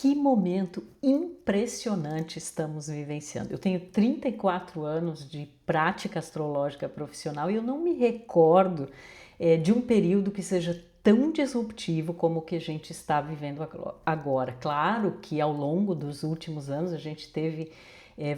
Que momento impressionante estamos vivenciando. Eu tenho 34 anos de prática astrológica profissional e eu não me recordo de um período que seja tão disruptivo como o que a gente está vivendo agora. Claro que ao longo dos últimos anos a gente teve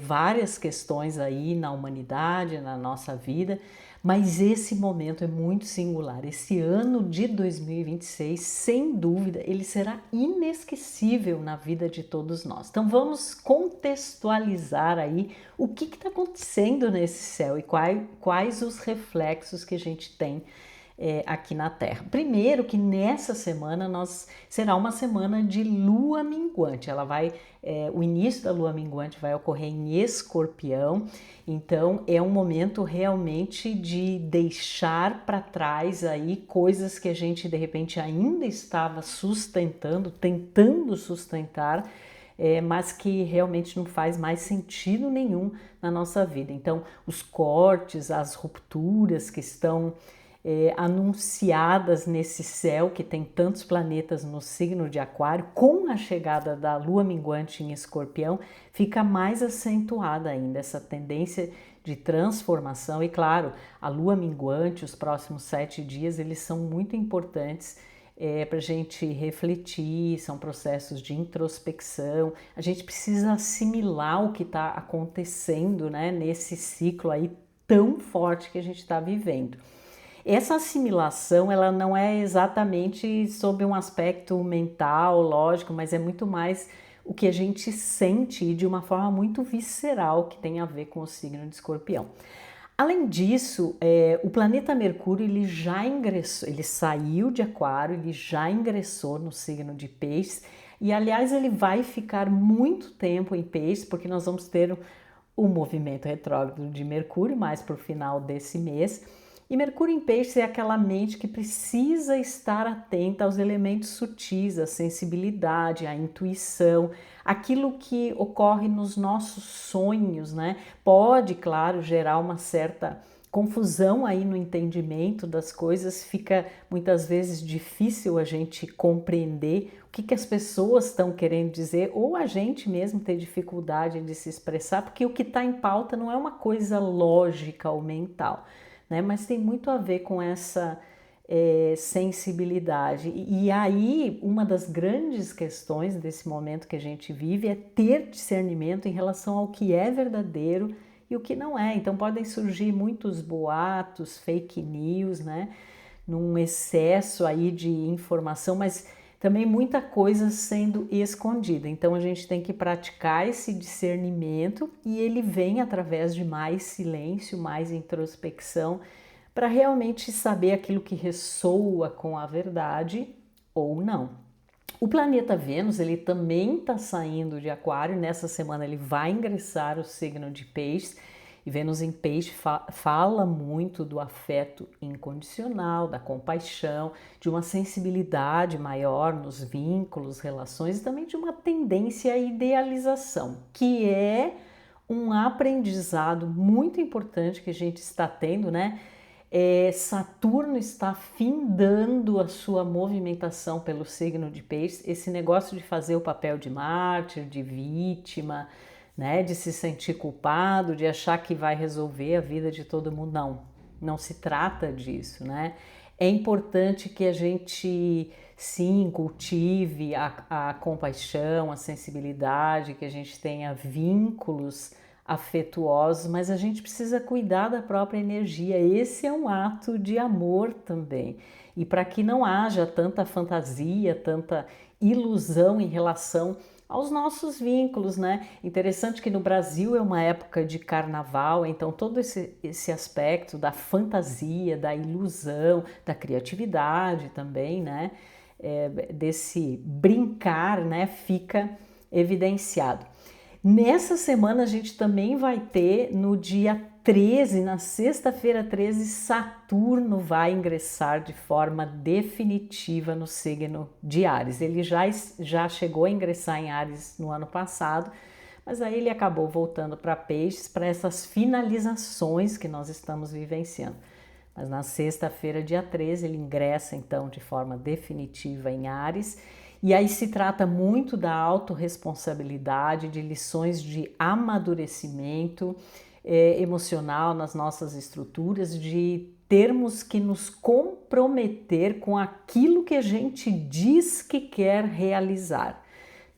várias questões aí na humanidade, na nossa vida, mas esse momento é muito singular. Esse ano de 2026, sem dúvida, ele será inesquecível na vida de todos nós. Então vamos contextualizar aí o que está acontecendo nesse céu e quais os reflexos que a gente tem aqui na Terra. Primeiro que nessa semana será uma semana de lua minguante. O início da lua minguante vai ocorrer em Escorpião, então é um momento realmente de deixar para trás aí coisas que a gente de repente ainda estava sustentando, tentando sustentar, mas que realmente não faz mais sentido nenhum na nossa vida. Então os cortes, as rupturas que estão anunciadas nesse céu que tem tantos planetas no signo de Aquário, com a chegada da lua minguante em Escorpião, fica mais acentuada ainda essa tendência de transformação. E claro, a lua minguante, os próximos 7 dias, eles são muito importantes para a gente refletir, são processos de introspecção. A gente precisa assimilar o que está acontecendo, né, nesse ciclo aí tão forte que a gente está vivendo. Essa assimilação, ela não é exatamente sob um aspecto mental, lógico, mas é muito mais o que a gente sente de uma forma muito visceral que tem a ver com o signo de Escorpião. Além disso, o planeta Mercúrio ele já ingressou, ele saiu de Aquário, ele já ingressou no signo de Peixes e, aliás, ele vai ficar muito tempo em Peixes, porque nós vamos ter o movimento retrógrado de Mercúrio mais para o final desse mês. E Mercúrio em Peixes é aquela mente que precisa estar atenta aos elementos sutis, à sensibilidade, à intuição, aquilo que ocorre nos nossos sonhos, né? Pode, claro, gerar uma certa confusão aí no entendimento das coisas, fica muitas vezes difícil a gente compreender o que as pessoas estão querendo dizer, ou a gente mesmo ter dificuldade de se expressar, porque o que está em pauta não é uma coisa lógica ou mental, né? Mas tem muito a ver com essa sensibilidade. E aí, uma das grandes questões desse momento que a gente vive é ter discernimento em relação ao que é verdadeiro e o que não é. Então podem surgir muitos boatos, fake news, né? Num excesso aí de informação, mas também muita coisa sendo escondida. Então a gente tem que praticar esse discernimento e ele vem através de mais silêncio, mais introspecção, para realmente saber aquilo que ressoa com a verdade ou não. O planeta Vênus, ele também está saindo de Aquário, nessa semana ele vai ingressar o signo de Peixes, e Vênus em Peixe fala muito do afeto incondicional, da compaixão, de uma sensibilidade maior nos vínculos, relações e também de uma tendência à idealização, que é um aprendizado muito importante que a gente está tendo, né? Saturno está findando a sua movimentação pelo signo de Peixes, esse negócio de fazer o papel de mártir, de vítima, né, de se sentir culpado, de achar que vai resolver a vida de todo mundo. Não se trata disso, né? É importante que a gente, sim, cultive a compaixão, a sensibilidade, que a gente tenha vínculos afetuosos, mas a gente precisa cuidar da própria energia. Esse é um ato de amor também. E para que não haja tanta fantasia, tanta ilusão em relação aos nossos vínculos, né? Interessante que no Brasil é uma época de carnaval, então todo esse aspecto da fantasia, da ilusão, da criatividade também, né? Desse brincar, né? Fica evidenciado. Nessa semana a gente também vai ter no dia 13, na sexta-feira 13, Saturno vai ingressar de forma definitiva no signo de Áries. Ele já chegou a ingressar em Áries no ano passado, mas aí ele acabou voltando para Peixes para essas finalizações que nós estamos vivenciando. Mas na sexta-feira, dia 13, ele ingressa então de forma definitiva em Áries. E aí se trata muito da autorresponsabilidade, de lições de amadurecimento emocional nas nossas estruturas, de termos que nos comprometer com aquilo que a gente diz que quer realizar.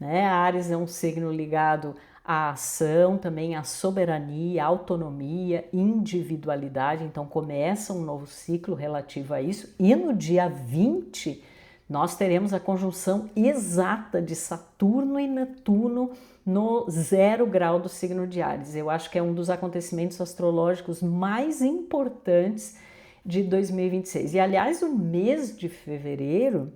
Né? A Áries é um signo ligado à ação, também à soberania, autonomia, individualidade, então começa um novo ciclo relativo a isso, e no dia 20 nós teremos a conjunção exata de Saturno e Netuno no 0 grau do signo de Áries. Eu acho que é um dos acontecimentos astrológicos mais importantes de 2026. E aliás, o mês de fevereiro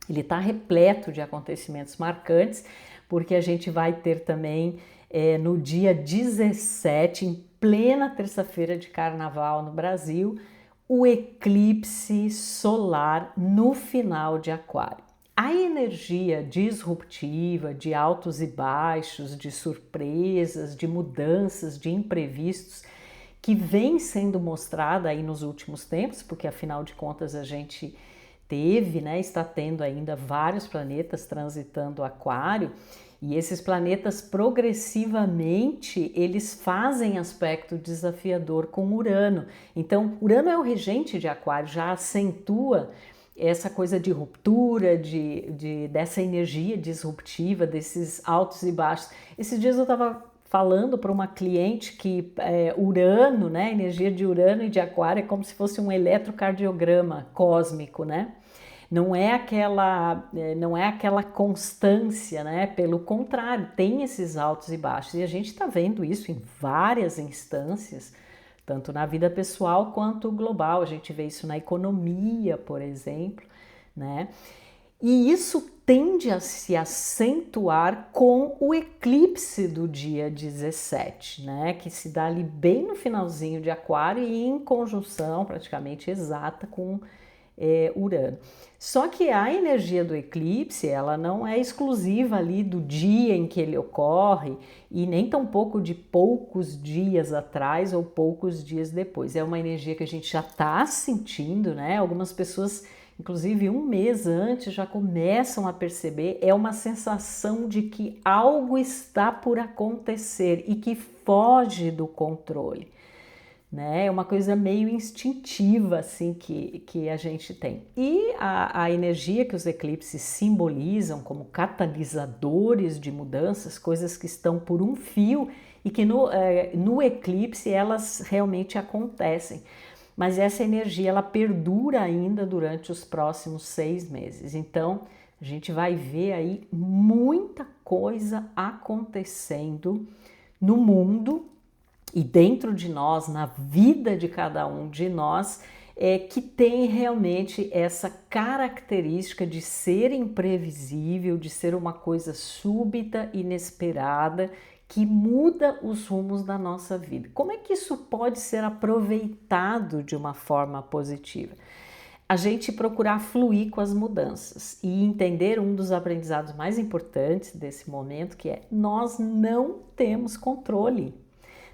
ele está repleto de acontecimentos marcantes, porque a gente vai ter também no dia 17, em plena terça-feira de carnaval no Brasil, o eclipse solar no final de Aquário. A energia disruptiva, de altos e baixos, de surpresas, de mudanças, de imprevistos, que vem sendo mostrada aí nos últimos tempos, porque afinal de contas a gente teve, né, está tendo ainda vários planetas transitando Aquário, e esses planetas progressivamente eles fazem aspecto desafiador com Urano. Então, Urano é o regente de Aquário, já acentua essa coisa de ruptura, dessa energia disruptiva, desses altos e baixos. Esses dias eu estava falando para uma cliente que Urano, né, a energia de Urano e de Aquário é como se fosse um eletrocardiograma cósmico, né? Não é aquela constância, né? Pelo contrário, tem esses altos e baixos. E a gente está vendo isso em várias instâncias, tanto na vida pessoal quanto global. A gente vê isso na economia, por exemplo, né? E isso tende a se acentuar com o eclipse do dia 17, né? Que se dá ali bem no finalzinho de Aquário e em conjunção praticamente exata com Urano. Só que a energia do eclipse, ela não é exclusiva ali do dia em que ele ocorre e nem tampouco de poucos dias atrás ou poucos dias depois. É uma energia que a gente já está sentindo, né? Algumas pessoas, inclusive um mês antes, já começam a perceber. É uma sensação de que algo está por acontecer e que foge do controle. Né? É uma coisa meio instintiva assim que a gente tem. E a energia que os eclipses simbolizam como catalisadores de mudanças, coisas que estão por um fio e que no eclipse elas realmente acontecem. Mas essa energia ela perdura ainda durante os próximos 6 meses. Então a gente vai ver aí muita coisa acontecendo no mundo e dentro de nós, na vida de cada um de nós, que tem realmente essa característica de ser imprevisível, de ser uma coisa súbita, inesperada, que muda os rumos da nossa vida. Como é que isso pode ser aproveitado de uma forma positiva? A gente procurar fluir com as mudanças e entender um dos aprendizados mais importantes desse momento, que é nós não temos controle.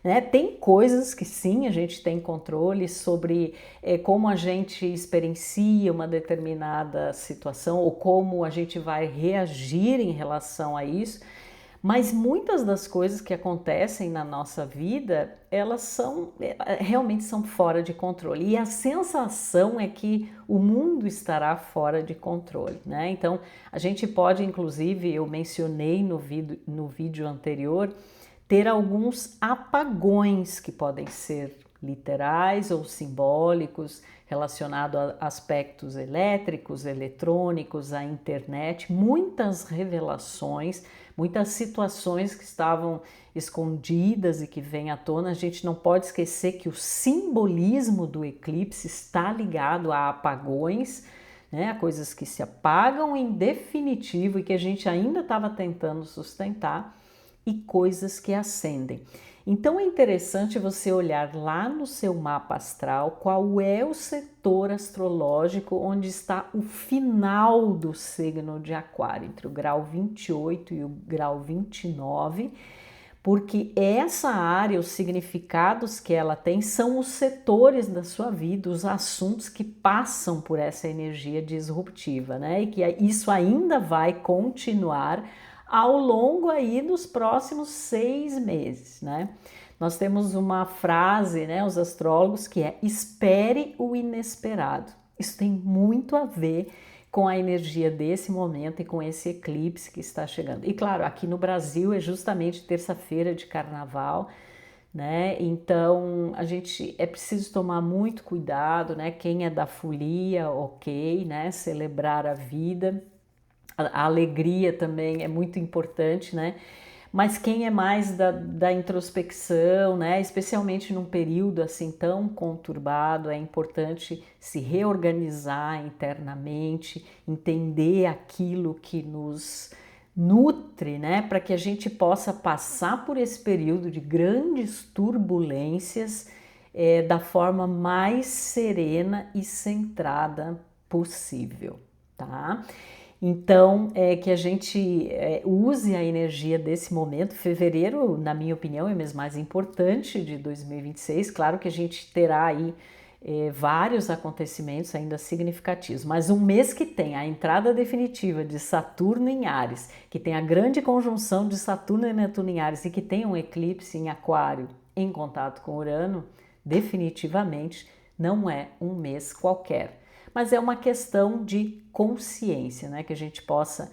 Né? Tem coisas que sim, a gente tem controle sobre como a gente experiencia uma determinada situação ou como a gente vai reagir em relação a isso, mas muitas das coisas que acontecem na nossa vida, elas realmente são fora de controle. E a sensação é que o mundo estará fora de controle, né? Então, a gente pode, inclusive, eu mencionei no vídeo anterior, ter alguns apagões que podem ser literais ou simbólicos, relacionados a aspectos elétricos, eletrônicos, à internet, muitas revelações, muitas situações que estavam escondidas e que vêm à tona. A gente não pode esquecer que o simbolismo do eclipse está ligado a apagões, né, a coisas que se apagam em definitivo e que a gente ainda estava tentando sustentar, e coisas que acendem. Então é interessante você olhar lá no seu mapa astral qual é o setor astrológico onde está o final do signo de Aquário, entre o grau 28 e o grau 29, porque essa área, os significados que ela tem são os setores da sua vida, os assuntos que passam por essa energia disruptiva, né? E que isso ainda vai continuar ao longo aí dos próximos 6 meses, né? Nós temos uma frase, né, os astrólogos, que é: espere o inesperado. Isso tem muito a ver com a energia desse momento e com esse eclipse que está chegando. E claro, aqui no Brasil é justamente terça-feira de carnaval, né? Então a gente é preciso tomar muito cuidado, né? Quem é da folia, ok, né? Celebrar a vida, a alegria também é muito importante, né? Mas quem é mais da introspecção, né, especialmente num período assim tão conturbado, é importante se reorganizar internamente, entender aquilo que nos nutre, né, para que a gente possa passar por esse período de grandes turbulências da forma mais serena e centrada possível, tá? Então, que a gente use a energia desse momento. Fevereiro, na minha opinião, é o mês mais importante de 2026. Claro que a gente terá aí vários acontecimentos ainda significativos, mas um mês que tem a entrada definitiva de Saturno em Áries, que tem a grande conjunção de Saturno e Netuno em Áries e que tem um eclipse em Aquário em contato com Urano, definitivamente não é um mês qualquer. Mas é uma questão de consciência, né? Que a gente possa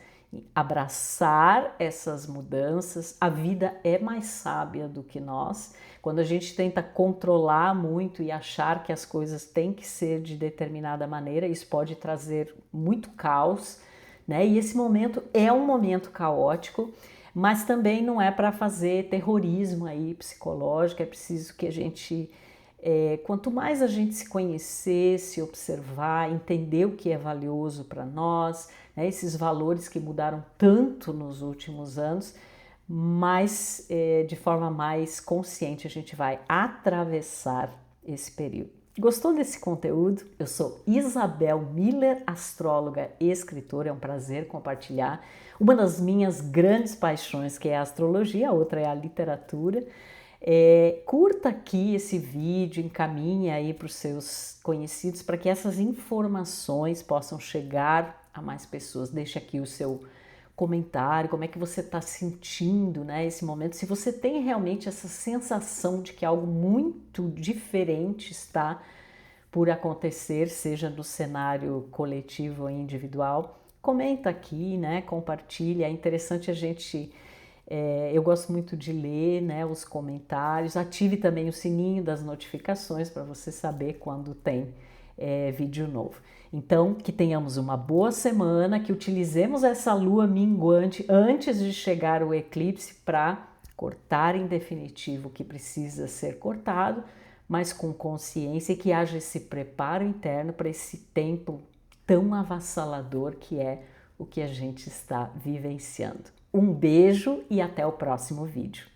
abraçar essas mudanças. A vida é mais sábia do que nós. Quando a gente tenta controlar muito e achar que as coisas têm que ser de determinada maneira, isso pode trazer muito caos, né? E esse momento é um momento caótico, mas também não é para fazer terrorismo aí psicológico. É preciso que a gente quanto mais a gente se conhecer, se observar, entender o que é valioso para nós, né, esses valores que mudaram tanto nos últimos anos, mas de forma mais consciente a gente vai atravessar esse período. Gostou desse conteúdo? Eu sou Isabel Miller, astróloga e escritora. É um prazer compartilhar uma das minhas grandes paixões, que é a astrologia, a outra é a literatura. Curta aqui esse vídeo, encaminhe aí para os seus conhecidos para que essas informações possam chegar a mais pessoas. Deixe aqui o seu comentário, como é que você está sentindo, né, esse momento, se você tem realmente essa sensação de que algo muito diferente está por acontecer, seja no cenário coletivo ou individual. Comenta aqui, né, compartilha, é interessante a gente... eu gosto muito de ler, né, os comentários. Ative também o sininho das notificações para você saber quando tem vídeo novo. Então, que tenhamos uma boa semana, que utilizemos essa lua minguante antes de chegar o eclipse para cortar em definitivo o que precisa ser cortado, mas com consciência, e que haja esse preparo interno para esse tempo tão avassalador que é o que a gente está vivenciando. Um beijo e até o próximo vídeo.